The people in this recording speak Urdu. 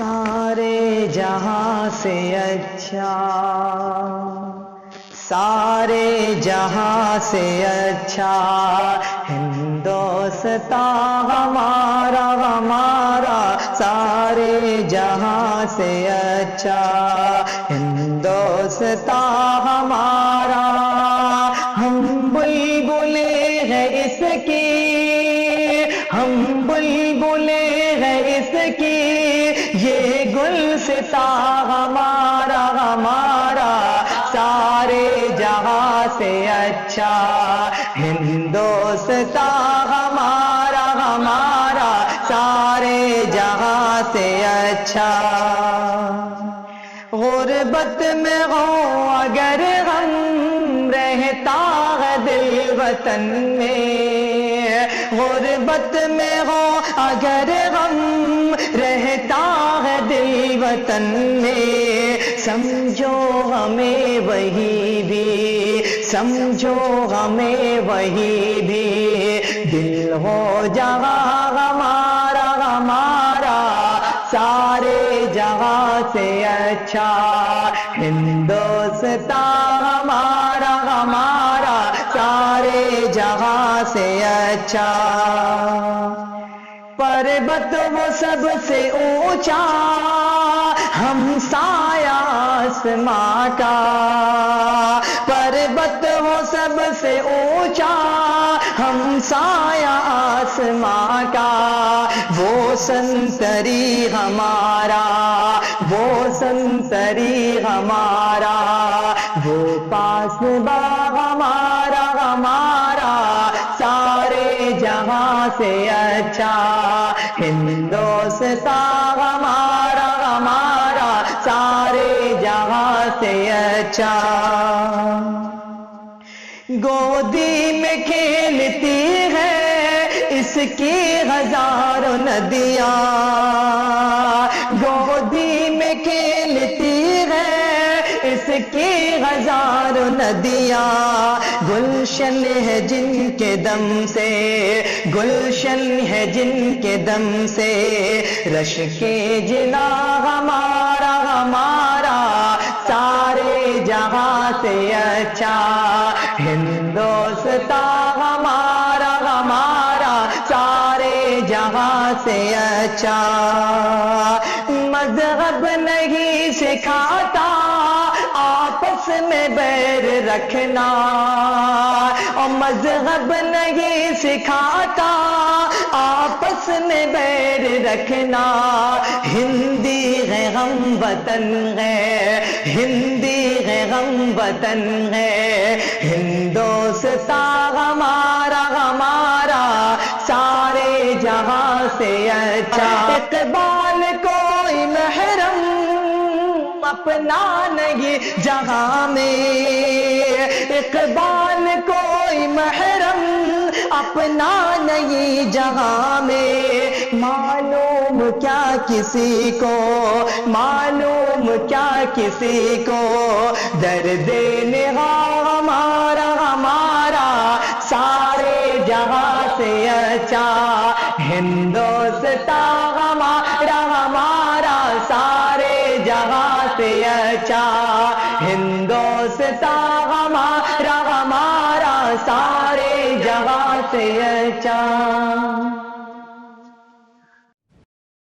سارے جہاں سے اچھا، سارے جہاں سے اچھا ہندوستاں ہمارا ہمارا، سارے جہاں سے اچھا ہندوستاں ہمارا۔ ہم بلبلیں ہیں اس کی، ہم بلبلیں ہیں اس کی، یہ گلستاں ہمارا ہمارا، سارے جہاں سے اچھا ہندوستاں ہمارا ہمارا، سارے جہاں سے اچھا۔ غربت میں ہو اگر غم، رہتا ہے دل وطن میں، غربت میں ہو اگر غم، رہتا ہے دل وطن میں، سمجھو ہمیں وہی بھی، سمجھو ہمیں وہی بھی، دل ہو جہاں ہمارا ہمارا، سارے جہاں سے اچھا ہندوستاں ہمارا ہمارا، سارے جہاں سے اچھا۔ پربت وہ سب سے اونچا، ہم سایہ آسماں کا، پربت وہ سب سے اونچا، ہم سایہ آسماں کا، وہ سنتری ہمارا، وہ سنتری ہمارا، وہ پاسباں ہمارا ہمارا، سارے جہاں سے اچھا ہندوستاں ہمارا ہمارا، سارے جہاں سے اچھا۔ گودی میں کھیلتی ہے اس کی ہزاروں ندیاں، گودی میں کھیلتی ہے اس کی ہزاروں ندیاں، گلشن ہے جن کے دم سے، گلشن ہے جن کے دم سے، رش کے جنا ہمارا ہمارا، سارے جہاں سے اچھا ہندوستاں ہمارا ہمارا، سارے جہاں سے اچھا۔ مذہب نہیں سکھاتا آپس میں بیر رکھنا، اور مذہب نہیں سکھاتا آپس میں بیر رکھنا، ہندی ہے ہم وطن ہے، ہندی ہے ہم وطن ہے، ہندوستاں ہمارا ہمارا، سارے جہاں سے اچھا۔ اقبال کوئی محرم اپنا نہیں جہاں میں، اقبال کوئی محرم اپنا نہیں جہاں میں، معلوم کیا کسی کو، معلوم کیا کسی کو، درد نگاہ ہمارا ہمارا، سارے جہاں سے اچھا ہندوستاں ہمارا ہمارا، سارے جہاں سے اچھا ہندوستاں ہمارا ہمارا، سارے جہاں سے اچھا۔